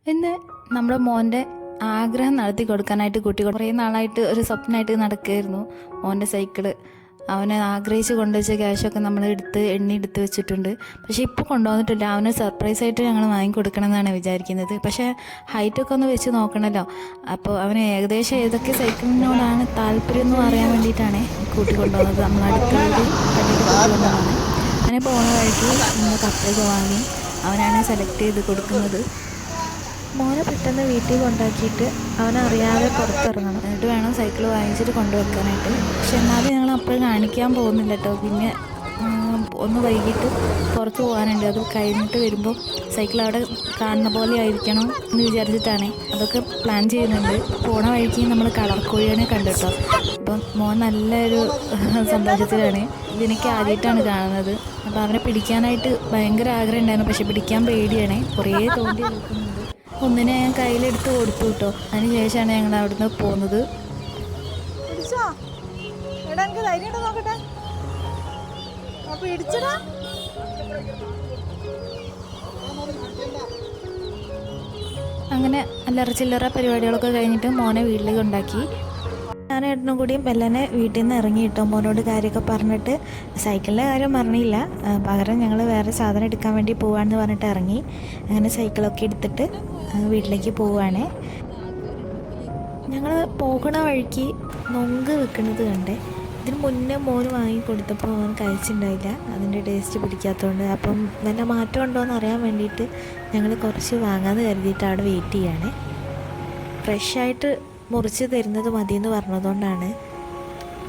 ഇന്ന് നമ്മുടെ മോൻ്റെ ആഗ്രഹം നടത്തി കൊടുക്കാനായിട്ട് കുട്ടി കുറേ നാളായിട്ട് ഒരു സ്വപ്നമായിട്ട് നടക്കുകയായിരുന്നു. മോൻ്റെ സൈക്കിള് അവനെ ആഗ്രഹിച്ച് കൊണ്ടുവച്ച ക്യാഷൊക്കെ നമ്മൾ എണ്ണി എടുത്ത് വെച്ചിട്ടുണ്ട്. പക്ഷേ ഇപ്പോൾ കൊണ്ടുവന്നിട്ടില്ല. അവന് സർപ്രൈസായിട്ട് ഞങ്ങൾ വാങ്ങിക്കൊടുക്കണം എന്നാണ് വിചാരിക്കുന്നത്. പക്ഷേ ഹൈറ്റൊക്കെ ഒന്ന് വെച്ച് നോക്കണമല്ലോ. അപ്പോൾ അവന് ഏകദേശം ഏതൊക്കെ സൈക്കിളിനോടാണ് താല്പര്യം എന്ന് പറയാൻ വേണ്ടിയിട്ടാണ് കൂട്ടി കൊണ്ടുവന്നത്. നമ്മൾ അടുത്തുള്ളത് കൊണ്ടുവന്നതാണ്. അങ്ങനെ പോകുന്ന വഴിക്ക് നമ്മൾ കപ്പയൊക്കെ വാങ്ങി അവനാണ് സെലക്ട് ചെയ്ത് കൊടുക്കുന്നത്. മോനെ പെട്ടെന്ന് വീട്ടിൽ കൊണ്ടാക്കിയിട്ട് അവനറിയാതെ പുറത്തിറങ്ങണം. എന്നിട്ട് വേണം സൈക്കിൾ വാങ്ങിച്ചിട്ട് കൊണ്ടുവെക്കാനായിട്ട്. പക്ഷെ എന്നാലും ഞങ്ങൾ അപ്പോഴും കാണിക്കാൻ പോകുന്നില്ല കേട്ടോ. പിന്നെ ഒന്ന് വൈകിട്ട് പുറത്ത് പോകാനുണ്ട്. അത് കഴിഞ്ഞിട്ട് വരുമ്പോൾ സൈക്കിൾ അവിടെ കാണുന്ന പോലെ ആയിരിക്കണം എന്ന് വിചാരിച്ചിട്ടാണ് അതൊക്കെ പ്ലാൻ ചെയ്യുന്നുണ്ട്. പോണ വഴിക്ക് നമ്മൾ കളർ കോഴിയെ കണ്ടിട്ടോ. അപ്പം മോൻ നല്ലൊരു സന്തോഷത്തിലാണ്. ഇതെനിക്ക് ആദ്യമായിട്ടാണ് കാണുന്നത്. അപ്പോൾ അവനെ പിടിക്കാനായിട്ട് ഭയങ്കര ആഗ്രഹം ഉണ്ടായിരുന്നു. പക്ഷെ പിടിക്കാൻ പേടിയാണ്. കുറേ തോണ്ടി നിൽക്കുന്നുണ്ട്. ഒന്നിനെ ഞാൻ കയ്യിലെടുത്ത് കൊടുത്തു കേട്ടോ. അതിന് ശേഷമാണ് ഞങ്ങൾ അവിടുന്ന് പോകുന്നത്. അങ്ങനെ അല്ലറ ചില്ലറ പരിപാടികളൊക്കെ കഴിഞ്ഞിട്ട് മോനെ വീട്ടിലേക്ക് കൊണ്ടാക്കി. ഞാൻ ഏട്ടനും കൂടി മെല്ലനെ വീട്ടിൽ നിന്ന് ഇറങ്ങിയിട്ടോ. മോനോട് കാര്യമൊക്കെ പറഞ്ഞിട്ട് സൈക്കിളിൻ്റെ കാര്യം പറഞ്ഞില്ല. പകരം ഞങ്ങൾ വേറെ സാധനം എടുക്കാൻ വേണ്ടി പോവാണെന്ന് പറഞ്ഞിട്ട് ഇറങ്ങി. അങ്ങനെ സൈക്കിളൊക്കെ എടുത്തിട്ട് വീട്ടിലേക്ക് പോവുകയാണേ. ഞങ്ങൾ പോകുന്ന വഴിക്ക് നൊങ്ക് വെക്കുന്നത് കണ്ടേ. ഇതിന് മുന്നേ മോന് വാങ്ങിക്കൊടുത്തപ്പോൾ അവൻ കഴിച്ചിട്ടുണ്ടായില്ല. അതിൻ്റെ ടേസ്റ്റ് പിടിക്കാത്തതുകൊണ്ട്. അപ്പം നല്ല മാറ്റം ഉണ്ടോയെന്ന് അറിയാൻ വേണ്ടിയിട്ട് ഞങ്ങൾ കുറച്ച് വാങ്ങാമെന്ന് കരുതിയിട്ട് അവിടെ വെയിറ്റ് ചെയ്യുകയാണേ. ഫ്രഷായിട്ട് മുറിച്ച് തരുന്നത് മതിയെന്ന് പറഞ്ഞതുകൊണ്ടാണ്.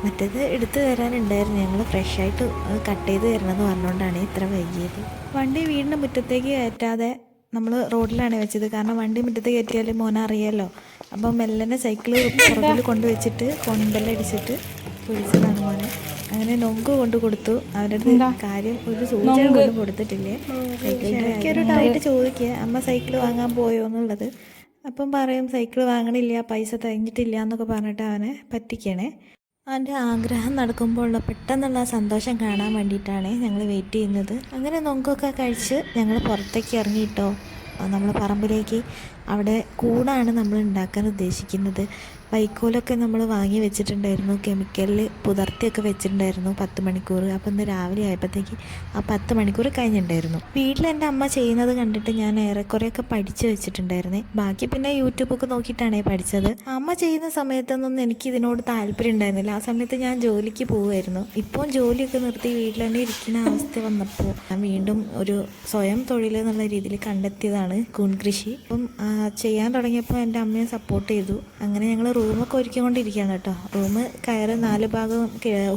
മറ്റേത് എടുത്തു തരാനുണ്ടായിരുന്നു. ഞങ്ങൾ ഫ്രഷായിട്ട് കട്ട് ചെയ്ത് തരണമെന്ന് പറഞ്ഞുകൊണ്ടാണ് ഇത്ര വൈകിയത്. വണ്ടി വീടിൻ്റെ മുറ്റത്തേക്ക് കയറ്റാതെ നമ്മൾ റോഡിലാണ് വെച്ചത്. കാരണം വണ്ടി മുറ്റത്ത് കയറ്റിയാൽ മോനെ അറിയാമല്ലോ. അപ്പം മെല്ലനെ സൈക്കിള് പുറകിൽ കൊണ്ടുവച്ചിട്ട് കോണിമ്പെല്ലാം അടിച്ചിട്ട് വിളിച്ചതാണ് മോനെ. അങ്ങനെ നൊങ്ക് കൊണ്ട് കൊടുത്തു. അവരുടെ കാര്യം ഒരു സൂചന കൊണ്ട് കൊടുത്തിട്ടില്ലേ. എനിക്ക് ഒരു ഡൗട്ട് ചോദിക്കുക, അമ്മ സൈക്കിൾ വാങ്ങാൻ പോയോ എന്നുള്ളത്. അപ്പം പറയും സൈക്കിൾ വാങ്ങണില്ല, പൈസ തികഞ്ഞിട്ടില്ല എന്നൊക്കെ പറഞ്ഞിട്ട് അവനെ പറ്റിക്കണേ. അവൻ്റെ ആഗ്രഹം നടക്കുമ്പോൾ ഉള്ള പെട്ടെന്നുള്ള സന്തോഷം കാണാൻ വേണ്ടിയിട്ടാണ് ഞങ്ങൾ വെയിറ്റ് ചെയ്യുന്നത്. അങ്ങനെ നൊങ്കൊക്കെ കഴിച്ച് ഞങ്ങൾ പുറത്തേക്ക് ഇറങ്ങിയിട്ടോ. നമ്മളെ പറമ്പിലേക്ക്. അവിടെ കൂടാണ് നമ്മൾ ഉണ്ടാക്കാൻ ഉദ്ദേശിക്കുന്നത്. വൈക്കോലൊക്കെ നമ്മൾ വാങ്ങി വെച്ചിട്ടുണ്ടായിരുന്നു. കെമിക്കലിൽ പുതർത്തിയൊക്കെ വെച്ചിട്ടുണ്ടായിരുന്നു 10 മണിക്കൂർ. അപ്പോൾ ഇന്ന് രാവിലെ ആയപ്പോഴത്തേക്ക് ആ 10 മണിക്കൂർ കഴിഞ്ഞിട്ടുണ്ടായിരുന്നു. വീട്ടിൽ എൻ്റെ അമ്മ ചെയ്യുന്നത് കണ്ടിട്ട് ഞാൻ ഏറെക്കുറെയൊക്കെ പഠിച്ച് വെച്ചിട്ടുണ്ടായിരുന്നേ. ബാക്കി പിന്നെ യൂട്യൂബൊക്കെ നോക്കിയിട്ടാണ് പഠിച്ചത്. അമ്മ ചെയ്യുന്ന സമയത്തൊന്നും എനിക്ക് ഇതിനോട് താല്പര്യം ഉണ്ടായിരുന്നില്ല. ആ സമയത്ത് ഞാൻ ജോലിക്ക് പോവുമായിരുന്നു. ഇപ്പം ജോലിയൊക്കെ നിർത്തി വീട്ടിൽ തന്നെ ഇരിക്കുന്ന അവസ്ഥ വന്നപ്പോൾ ഞാൻ വീണ്ടും ഒരു സ്വയം തൊഴിൽ എന്നുള്ള രീതിയിൽ കണ്ടെത്തിയതാണ് കൂൺ കൃഷി. അപ്പം ചെയ്യാൻ തുടങ്ങിയപ്പോൾ എൻ്റെ അമ്മയെ സപ്പോർട്ട് ചെയ്തു. അങ്ങനെ ഞങ്ങൾ റൂമൊക്കെ ഒരുക്കിക്കൊണ്ടിരിക്കുകയാണ് കേട്ടോ. റൂം കയറ് 4 ഭാഗം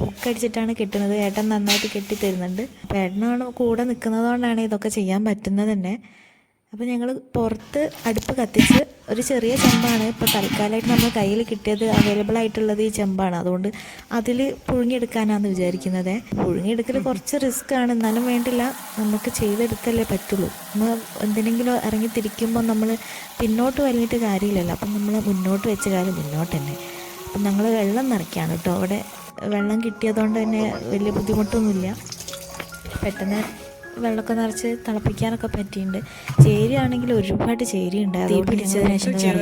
ഹുക്കടിച്ചിട്ടാണ് കിട്ടുന്നത്. ഏട്ടൻ നന്നായിട്ട് കെട്ടിത്തരുന്നുണ്ട്. അപ്പോൾ ഏട്ടനാണ് കൂടെ നിൽക്കുന്നതുകൊണ്ടാണ് ഇതൊക്കെ ചെയ്യാൻ പറ്റുന്നത് തന്നെ. അപ്പോൾ ഞങ്ങൾ പുറത്ത് അടുപ്പ് കത്തിച്ച് ഒരു ചെറിയ ചെമ്പാണ് ഇപ്പോൾ തൽക്കാലമായിട്ട് നമ്മൾ കയ്യിൽ കിട്ടിയത്. അവൈലബിൾ ആയിട്ടുള്ളത് ഈ ചെമ്പാണ്. അതുകൊണ്ട് അതിൽ പുഴുങ്ങിയെടുക്കാനാണെന്ന് വിചാരിക്കുന്നത്. പുഴുങ്ങിയെടുക്കൽ കുറച്ച് റിസ്ക്കാണ്, എന്നാലും വേണ്ടില്ല, നമുക്ക് ചെയ്തെടുത്തല്ലേ പറ്റുള്ളൂ. നമ്മൾ എന്തിനെങ്കിലും ഇറങ്ങി തിരിക്കുമ്പോൾ നമ്മൾ പിന്നോട്ട് വലിഞ്ഞിട്ട് കാര്യമില്ലല്ലോ. അപ്പം നമ്മൾ മുന്നോട്ട് വെച്ച കാര്യം മുന്നോട്ട് തന്നെ. അപ്പം ഞങ്ങൾ വെള്ളം നിറയ്ക്കുകയാണ് കേട്ടോ. അവിടെ വെള്ളം കിട്ടിയതുകൊണ്ട് തന്നെ വലിയ ബുദ്ധിമുട്ടൊന്നുമില്ല. പെട്ടെന്ന് വെള്ളമൊക്കെ നിറച്ച് തിളപ്പിക്കാനൊക്കെ പറ്റിയിട്ടുണ്ട്. ചേരിയാണെങ്കിൽ ഒരുപാട് ചേരിയുണ്ട്. തീ പിടിച്ചതിന് ശേഷം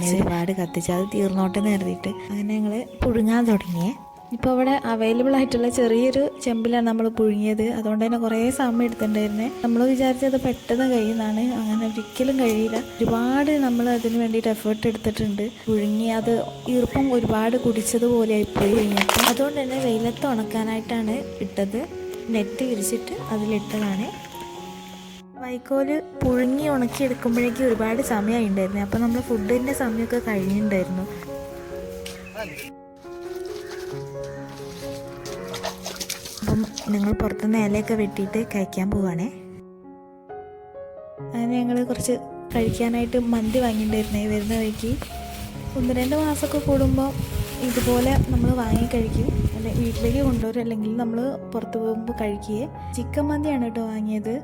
ഒരുപാട് കത്തിച്ച് അത് തീർന്നോട്ടെ കരുതിയിട്ട് അങ്ങനെ ഞങ്ങൾ പുഴുങ്ങാൻ തുടങ്ങിയേ. ഇപ്പോൾ അവിടെ അവൈലബിൾ ആയിട്ടുള്ള ചെറിയൊരു ചെമ്പിലാണ് നമ്മൾ പുഴുങ്ങിയത്. അതുകൊണ്ട് തന്നെ കുറേ സമയം എടുത്തിട്ടുണ്ടായിരുന്നേ. നമ്മൾ വിചാരിച്ചത് പെട്ടെന്ന് കഴിയുന്നതാണ്. അങ്ങനെ ഒരിക്കലും കഴിയില്ല. ഒരുപാട് നമ്മൾ അതിന് വേണ്ടിയിട്ട് എഫേർട്ട് എടുത്തിട്ടുണ്ട്. പുഴുങ്ങി അത് ഈർപ്പം ഒരുപാട് കുടിച്ചതുപോലെ ആയിപ്പോയി പുഴുങ്ങിയപ്പോൾ. അതുകൊണ്ട് തന്നെ വെയിലത്ത് ഉണക്കാനായിട്ടാണ് ഇട്ടത്. നെറ്റ് വിരിച്ചിട്ട് അതിലിട്ടതാണ്. വൈക്കോല് പുഴുങ്ങി ഉണക്കി എടുക്കുമ്പോഴേക്കും ഒരുപാട് സമയമായി ഉണ്ടായിരുന്നു. അപ്പം നമ്മൾ ഫുഡിൻ്റെ സമയമൊക്കെ കഴിഞ്ഞിട്ടുണ്ടായിരുന്നു. അപ്പം ഞങ്ങൾ പുറത്തുനിന്ന് ഇലയൊക്കെ വെട്ടിയിട്ട് കഴിക്കാൻ പോവുകയാണേ. അങ്ങനെ ഞങ്ങൾ കുറച്ച് കഴിക്കാനായിട്ട് മന്തി വാങ്ങിയിട്ടുണ്ടായിരുന്നേ. വരുന്ന വഴിക്ക് 1-2 മാസമൊക്കെ കൂടുമ്പോൾ ഇതുപോലെ നമ്മൾ വാങ്ങി കഴിക്കും. വീട്ടിലേക്ക് കൊണ്ടുവരും, അല്ലെങ്കിൽ നമ്മൾ പുറത്ത് പോകുമ്പോൾ കഴിക്കുകയെ. ചിക്കൻ മന്തിയാണ് കേട്ടോ വാങ്ങിയത്.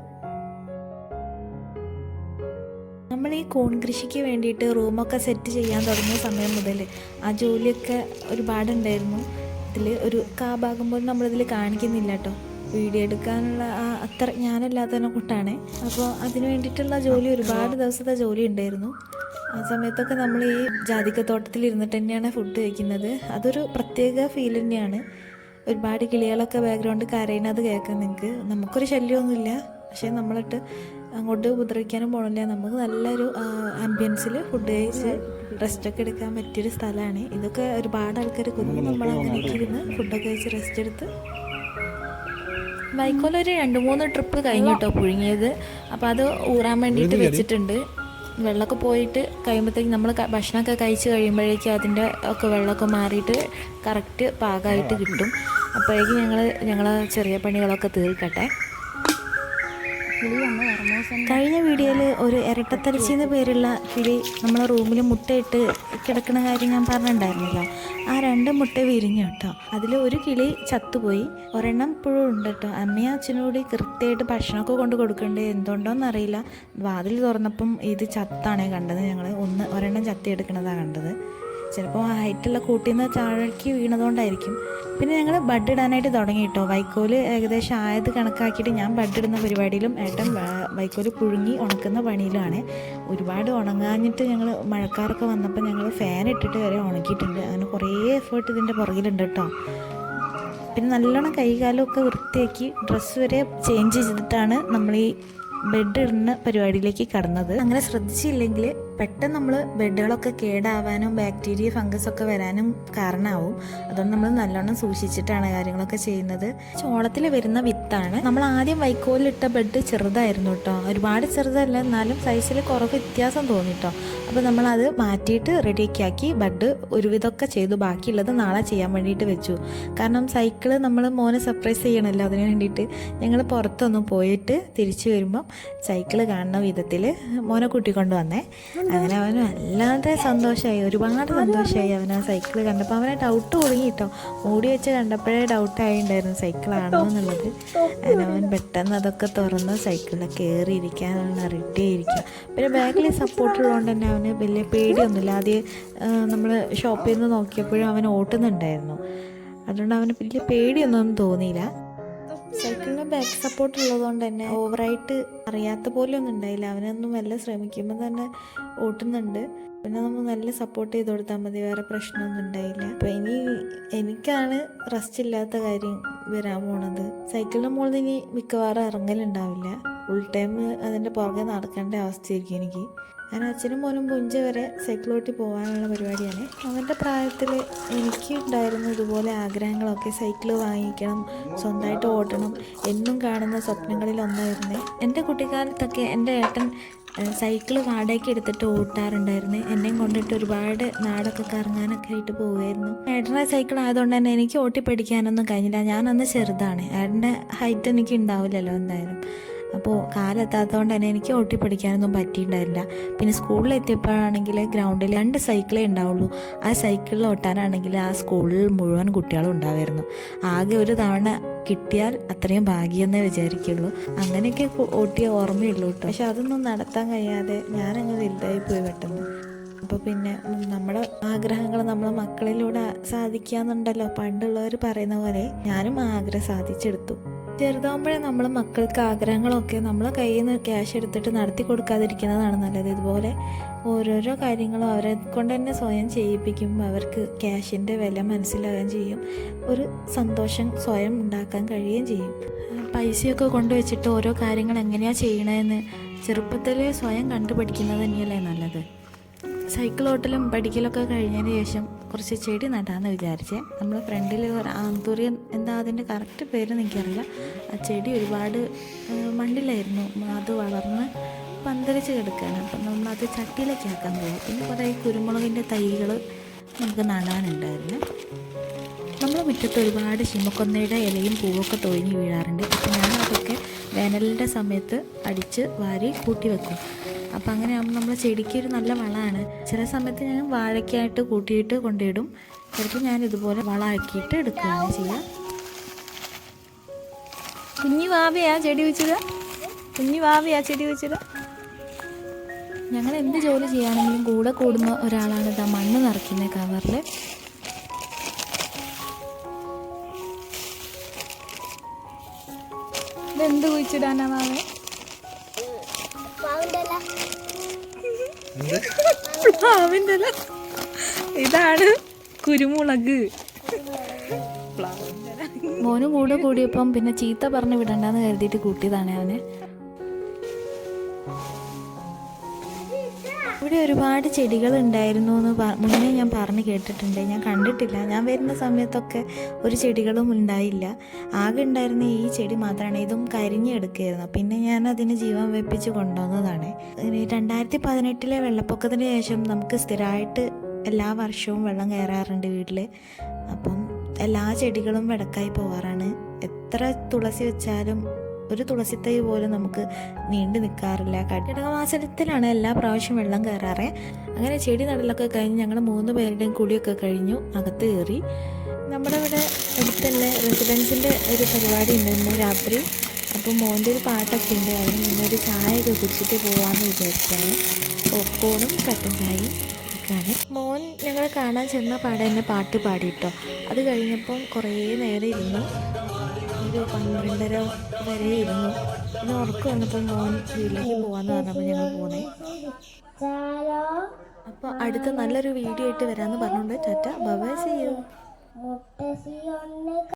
നമ്മൾ ഈ കൂൺ കൃഷിക്ക് വേണ്ടിയിട്ട് റൂമൊക്കെ സെറ്റ് ചെയ്യാൻ തുടങ്ങിയ സമയം മുതൽ ആ ജോലിയൊക്കെ ഒരുപാടുണ്ടായിരുന്നു. ഇതിൽ ഒരു ഭാഗം പോലും നമ്മളിതിൽ കാണിക്കുന്നില്ല കേട്ടോ. വീഡിയോ എടുക്കാനുള്ള അത്ര ഞാനല്ലാത്തതിനെ കൊണ്ടാണ്. അപ്പോൾ അതിന് വേണ്ടിയിട്ടുള്ള ജോലി, ഒരുപാട് ദിവസത്തെ ജോലി ഉണ്ടായിരുന്നു. ആ സമയത്തൊക്കെ നമ്മൾ ഈ ജാതിക്കത്തോട്ടത്തിലിരുന്നിട്ട് തന്നെയാണ് ഫുഡ് കഴിക്കുന്നത്. അതൊരു പ്രത്യേക ഫീൽ തന്നെയാണ്. ഒരുപാട് കിളികളൊക്കെ ബാക്ക്ഗ്രൗണ്ട് കരയുന്നത് കേൾക്കാം നിങ്ങൾക്ക്. നമുക്കൊരു ശല്യമൊന്നുമില്ല, പക്ഷേ നമ്മളിട്ട് അങ്ങോട്ട് ഉപദ്രവിക്കാനും പോകണില്ല. നമുക്ക് നല്ലൊരു ആംബിയൻസിൽ ഫുഡ് കഴിച്ച് റെസ്റ്റൊക്കെ എടുക്കാൻ പറ്റിയൊരു സ്ഥലമാണ്. ഇതൊക്കെ ഒരുപാട് ആൾക്കാർ കൊന്നു. നമ്മളങ്ങനെയൊക്കെ ഇരുന്ന് ഫുഡൊക്കെ കഴിച്ച് റെസ്റ്റ് എടുത്ത് വൈക്കോലൊരു 2-3 ട്രിപ്പ് കഴിഞ്ഞു കേട്ടോ പുഴുങ്ങിയത്. അപ്പോൾ അത് ഊറാൻ വേണ്ടിയിട്ട് വെച്ചിട്ടുണ്ട്. വെള്ളമൊക്കെ പോയിട്ട് കഴിയുമ്പോഴത്തേക്കും നമ്മൾ ഭക്ഷണമൊക്കെ കഴിച്ച് കഴിയുമ്പോഴേക്കും അതിൻ്റെ ഒക്കെ വെള്ളമൊക്കെ മാറിയിട്ട് കറക്റ്റ് പാകമായിട്ട് കിട്ടും. അപ്പോഴേക്കും ഞങ്ങൾ ചെറിയ പണികളൊക്കെ തീർക്കട്ടെ. കഴിഞ്ഞ വീഡിയോയിൽ ഒരു ഇരട്ടത്തലച്ചി എന്ന പേരുള്ള കിളി നമ്മളെ റൂമിൽ മുട്ടയിട്ട് കിടക്കുന്ന കാര്യം ഞാൻ പറഞ്ഞിട്ടുണ്ടായിരുന്നല്ലോ. ആ 2 മുട്ട വിരിഞ്ഞു കേട്ടോ. അതിൽ ഒരു കിളി ചത്തുപോയി, ഒരെണ്ണം ഇപ്പോഴും ഉണ്ട് കേട്ടോ. അമ്മയും അച്ഛനും കൂടി കൃത്യമായിട്ട് ഭക്ഷണമൊക്കെ കൊണ്ട് കൊടുക്കണ്ടേ, എന്തുകൊണ്ടോയെന്നറിയില്ല. വാതിൽ തുറന്നപ്പം ഇത് ചത്താണ് കണ്ടത്. ഞങ്ങൾ ഒരെണ്ണം ചത്തിയെടുക്കണതാണ് കണ്ടത്. ചിലപ്പോൾ ഹൈറ്റുള്ള കൂട്ടിൽ നിന്ന് താഴേക്ക് വീണതുകൊണ്ടായിരിക്കും. പിന്നെ ഞങ്ങൾ ബഡ് ഇടാനായിട്ട് തുടങ്ങി കേട്ടോ. വൈക്കോല് ഏകദേശം ആയത് കണക്കാക്കിയിട്ട് ഞാൻ ബഡ് ഇടുന്ന പരിപാടിയിലും ഏട്ടൻ വൈക്കോല് പുഴുങ്ങി ഉണക്കുന്ന പണിയിലുമാണ്. ഒരുപാട് ഉണങ്ങാഞ്ഞിട്ട് ഞങ്ങൾ മഴക്കാറൊക്കെ വന്നപ്പോൾ ഞങ്ങൾ ഫാൻ ഇട്ടിട്ട് വരെ ഉണക്കിയിട്ടുണ്ട്. അങ്ങനെ കുറേ എഫേർട്ട് ഇതിൻ്റെ പുറകിലുണ്ട് കേട്ടോ. പിന്നെ നല്ലോണം കൈകാലമൊക്കെ വൃത്തിയാക്കി ഡ്രസ്സ് വരെ ചേഞ്ച് ചെയ്തിട്ടാണ് നമ്മൾ ഈ ബെഡ് ഇടുന്ന പരിപാടിയിലേക്ക് കടന്നത്. അങ്ങനെ ശ്രദ്ധിച്ചില്ലെങ്കിൽ പെട്ടെന്ന് നമ്മൾ ബെഡുകളൊക്കെ കേടാവാനും ബാക്ടീരിയ ഫംഗസൊക്കെ വരാനും കാരണമാവും. അതുകൊണ്ട് നമ്മൾ നല്ലോണം സൂക്ഷിച്ചിട്ടാണ് കാര്യങ്ങളൊക്കെ ചെയ്യുന്നത്. ചോളത്തിൽ വരുന്ന വിത്താണ്. നമ്മൾ ആദ്യം വൈക്കോലിട്ട ബെഡ് ചെറുതായിരുന്നു കേട്ടോ. ഒരുപാട് ചെറുതല്ല, എന്നാലും സൈസിൽ കുറവ് വ്യത്യാസം തോന്നി കേട്ടോ. അപ്പോൾ നമ്മളത് മാറ്റിയിട്ട് റെഡിയൊക്കെ ആക്കി ബെഡ് ഒരുവിധമൊക്കെ ചെയ്തു. ബാക്കിയുള്ളത് നാളെ ചെയ്യാൻ വേണ്ടിയിട്ട് വെച്ചു. കാരണം സൈക്കിള് നമ്മൾ മോനെ സർപ്രൈസ് ചെയ്യണമല്ലോ, അതിന് വേണ്ടിയിട്ട് ഞങ്ങൾ പുറത്തൊന്ന് പോയിട്ട് തിരിച്ചു വരുമ്പം സൈക്കിള് കാണുന്ന വിധത്തിൽ മോനെ കൂട്ടിക്കൊണ്ട് വന്നേ. അങ്ങനെ അവന് വല്ലാതെ സന്തോഷമായി, ഒരുപാട് സന്തോഷമായി. അവൻ ആ സൈക്കിൾ കണ്ടപ്പോൾ അവനെ ഡൗട്ട് തുടങ്ങി കേട്ടോ. മൂടി വെച്ച് കണ്ടപ്പോഴേ ഡൗട്ടായിട്ടുണ്ടായിരുന്നു സൈക്കിളാണോ എന്നുള്ളത്. അങ്ങനെ അവൻ പെട്ടെന്ന് അതൊക്കെ തുറന്ന് സൈക്കിളിൽ കയറിയിരിക്കാനുള്ള റെഡി ആയിരിക്കും. പിന്നെ ബാക്കിൽ സപ്പോർട്ടുള്ളതുകൊണ്ട് തന്നെ അവന് വലിയ പേടിയൊന്നുമില്ല. ആദ്യം നമ്മൾ ഷോപ്പിൽ നിന്ന് നോക്കിയപ്പോഴും അവൻ ഓട്ടുന്നുണ്ടായിരുന്നു. അതുകൊണ്ട് അവന് വലിയ പേടിയൊന്നും തോന്നിയില്ല. സൈക്കിളിന് ബാക്ക് സപ്പോർട്ട് ഉള്ളതുകൊണ്ട് തന്നെ ഓവറായിട്ട് അറിയാത്ത പോലെ ഒന്നും ഉണ്ടായില്ല. അവനൊന്നും നല്ല ശ്രമിക്കുമ്പോൾ തന്നെ ഓട്ടുന്നുണ്ട്. പിന്നെ നമ്മൾ നല്ല സപ്പോർട്ട് ചെയ്ത് കൊടുത്താൽ മതി, വേറെ പ്രശ്നമൊന്നും ഉണ്ടായില്ല. അപ്പം എനിക്കാണ് റെസ്റ്റ് ഇല്ലാത്ത കാര്യം വരാൻ പോണത്. സൈക്കിളിൻ്റെ മുകളിൽ ഇനി മിക്കവാറും ഇറങ്ങലുണ്ടാവില്ല. ഫുൾ ടൈം അതിൻ്റെ പുറകെ നടക്കേണ്ട അവസ്ഥയായിരിക്കും എനിക്ക്. ഞാൻ അച്ഛനും മോനും പുഞ്ച വരെ സൈക്കിളോട്ടി പോകാനുള്ള പരിപാടിയാണ്. അവൻ്റെ പ്രായത്തിൽ എനിക്കുണ്ടായിരുന്നു ഇതുപോലെ ആഗ്രഹങ്ങളൊക്കെ. സൈക്കിൾ വാങ്ങിക്കണം, സ്വന്തമായിട്ട് ഓട്ടണം എന്നും കാണുന്ന സ്വപ്നങ്ങളിൽ ഒന്നായിരുന്നേ. എൻ്റെ കുട്ടിക്കാലത്തൊക്കെ എൻ്റെ ഏട്ടൻ സൈക്കിൾ വാടകയ്ക്ക് എടുത്തിട്ട് ഓട്ടാറുണ്ടായിരുന്നു. എന്നെയും കൊണ്ടിട്ട് ഒരുപാട് നാടൊക്കെ കറങ്ങാനൊക്കെ ആയിട്ട് പോവുമായിരുന്നു. ഏട്ടൻ്റെ സൈക്കിൾ ആയതുകൊണ്ട് തന്നെ എനിക്ക് ഓട്ടി പഠിക്കാനൊന്നും കഴിഞ്ഞില്ല. ഞാനന്ന് ചെറുതാണ്, ഏട്ടൻ്റെ ഹൈറ്റ് എനിക്ക് ഉണ്ടാവില്ലല്ലോ എന്തായാലും. അപ്പോൾ കാലെത്താത്തതുകൊണ്ട് തന്നെ എനിക്ക് ഓട്ടി പഠിക്കാനൊന്നും പറ്റിയിട്ടുണ്ടായില്ല. പിന്നെ സ്കൂളിലെത്തിയപ്പോഴാണെങ്കിൽ ഗ്രൗണ്ടിൽ 2 സൈക്കിളേ ഉണ്ടാവുള്ളൂ. ആ സൈക്കിളിൽ ഓട്ടാനാണെങ്കിൽ ആ സ്കൂളിൽ മുഴുവൻ കുട്ടികളും ഉണ്ടാവുമായിരുന്നു. ആകെ ഒരു തവണ കിട്ടിയാൽ അത്രയും ഭാഗ്യമെന്നേ വിചാരിക്കുള്ളൂ. അങ്ങനെയൊക്കെ ഓട്ടിയ ഓർമ്മയുള്ളൂ കേട്ടോ. പക്ഷെ അതൊന്നും നടത്താൻ കഴിയാതെ ഞാനങ്ങ് വലുതായി പോയി പെട്ടെന്ന്. അപ്പോൾ പിന്നെ നമ്മുടെ ആഗ്രഹങ്ങൾ നമ്മൾ മക്കളിലൂടെ സാധിക്കാന്നുണ്ടല്ലോ പണ്ടുള്ളവർ പറയുന്ന പോലെ. ഞാനും ആ ആഗ്രഹം സാധിച്ചെടുത്തു. ചെറുതാകുമ്പോഴേ നമ്മൾ മക്കൾക്ക് ആഗ്രഹങ്ങളൊക്കെ നമ്മളെ കയ്യിൽ നിന്ന് ക്യാഷ് എടുത്തിട്ട് നടത്തി കൊടുക്കാതിരിക്കുന്നതാണ് നല്ലത്. ഇതുപോലെ ഓരോരോ കാര്യങ്ങളും അവരെ കൊണ്ട് തന്നെ സ്വയം ചെയ്യിപ്പിക്കുമ്പോൾ അവർക്ക് ക്യാഷിൻ്റെ വില മനസ്സിലാവുകയും ചെയ്യും. ഒരു സന്തോഷം സ്വയം ഉണ്ടാക്കാൻ കഴിയുകയും ചെയ്യും. പൈസയൊക്കെ കൊണ്ടുവച്ചിട്ട് ഓരോ കാര്യങ്ങൾ എങ്ങനെയാണ് ചെയ്യണതെന്ന് ചെറുപ്പത്തിൽ സ്വയം കണ്ടുപഠിക്കുന്നത് തന്നെയല്ലേ നല്ലത്. സൈക്കിൾ ഓട്ടലും പഠിക്കലൊക്കെ കഴിഞ്ഞതിന് ശേഷം കുറച്ച് ചെടി നടാമെന്ന് വിചാരിച്ചേ. നമ്മൾ ഫ്രണ്ടിൽ ഒരു ആന്തൂറിയൻ, എന്താ അതിൻ്റെ കറക്റ്റ് പേര് എനിക്കറിയില്ല. ആ ചെടി ഒരുപാട് മണ്ണിലായിരുന്നു, അത് വളർന്ന് പന്തലിച്ച് കിടക്കുകയാണ്. അപ്പം നമ്മളത് ചട്ടിയിലേക്ക് ആക്കാൻ പോകും. പിന്നെ കുറേ കുരുമുളകിൻ്റെ തൈകൾ നമുക്ക് നടാനുണ്ടായിരുന്നു. നമ്മളെ മുറ്റത്ത് ഒരുപാട് ശിമക്കൊന്നയുടെ ഇലയും പൂവൊക്കെ തൊഴിഞ്ഞ് വീഴാറുണ്ട്. അപ്പം ഞാൻ അതൊക്കെ വേനലിൻ്റെ സമയത്ത് അടിച്ച് വാരി കൂട്ടി വെക്കും. അപ്പം അങ്ങനെയാകുമ്പോൾ നമ്മളെ ചെടിക്ക് ഒരു നല്ല വളമാണ്. ചില സമയത്ത് ഞാൻ വാഴയ്ക്കായിട്ട് കൂട്ടിയിട്ട് കൊണ്ടിടും. ചിലപ്പോൾ ഞാൻ ഇതുപോലെ വളമാക്കിയിട്ട് എടുക്കുകയാണ് ചെയ്യുക. കുഞ്ഞു വാവയാ ചെടി വെച്ചത്, കുഞ്ഞു വാവയാ ചെടി വെച്ചത്. ഞങ്ങൾ എന്ത് ജോലി ചെയ്യുകയാണെങ്കിലും കൂടെ കൂടുന്ന ഒരാളാണ് ഇതാ മണ്ണ് നിറയ്ക്കുന്ന കവറിൽ. എന്ത് കുഴിച്ചിടാനാ മാമേ? പ്ലാവിൻ്റെ ഇല. ഇതാണ് കുരുമുളക്. മോനും കൂടെ കൂടിയപ്പം പിന്നെ ചീത്ത പറഞ്ഞ് വിടണ്ടെന്ന് കരുതിയിട്ട് കൂട്ടിയതാണ് അവന്. ഇവിടെ ഒരുപാട് ചെടികൾ ഉണ്ടായിരുന്നു എന്ന് മുന്നേ ഞാൻ പറഞ്ഞ് കേട്ടിട്ടുണ്ട്. ഞാൻ കണ്ടിട്ടില്ല. ഞാൻ വരുന്ന സമയത്തൊക്കെ ഒരു ചെടികളും ഉണ്ടായില്ല. ആകെ ഉണ്ടായിരുന്ന ഈ ചെടി മാത്രമാണ്. ഇതും കരിഞ്ഞെടുക്കുകയായിരുന്നു. പിന്നെ ഞാൻ അതിന് ജീവൻ വെപ്പിച്ച് കൊണ്ടുവന്നതാണ്. 2018 വെള്ളപ്പൊക്കത്തിന് ശേഷം നമുക്ക് സ്ഥിരമായിട്ട് എല്ലാ വർഷവും വെള്ളം കയറാറുണ്ട് വീട്ടിൽ. അപ്പം എല്ലാ ചെടികളും വെടക്കായി പോവാറാണ്. എത്ര തുളസി വെച്ചാലും ഒരു തുളസിത്തൈ പോലും നമുക്ക് നീണ്ടു നിൽക്കാറില്ല. കർക്കിടക മാസത്തിലാണ് എല്ലാ പ്രാവശ്യം വെള്ളം കയറാറ്. അങ്ങനെ ചെടി നടലൊക്കെ കഴിഞ്ഞ് ഞങ്ങൾ 3 പേരുടെയും കുളിയൊക്കെ കഴിഞ്ഞു അകത്ത് കയറി. നമ്മുടെ ഇവിടെ അടുത്തുള്ള റെസിഡൻസിൻ്റെ ഒരു പരിപാടി ഉണ്ട് രാത്രി. അപ്പോൾ മോൻ്റെ ഒരു പാട്ടൊക്കെ ഉണ്ട്. അതിന് മുന്നൊരു ചായയൊക്കെ കുടിച്ചിട്ട് പോകാമെന്ന് വിചാരിച്ചാണ്. പോപ്കോണും കട്ടൻ ചായയും ഒക്കെയാണ്. മോൻ ഞങ്ങൾ കാണാൻ ചെന്ന പാടെ തന്നെ പാട്ട് പാടിയിട്ടോ. അത് കഴിഞ്ഞപ്പം കുറേ നേരം ഇരുന്നു. ഒരു 12:30 വരെ ഇരുന്നു. പിന്നെ ഉറക്കം വന്നപ്പോൾ മോൻ വീട്ടിലേക്ക് പോകാമെന്ന് പറഞ്ഞപ്പോൾ ഞങ്ങൾ പോകുന്നേ. അപ്പോൾ അടുത്ത നല്ലൊരു വീഡിയോ ആയിട്ട് വരാമെന്ന് പറഞ്ഞുകൊണ്ട് tata bye bye see U.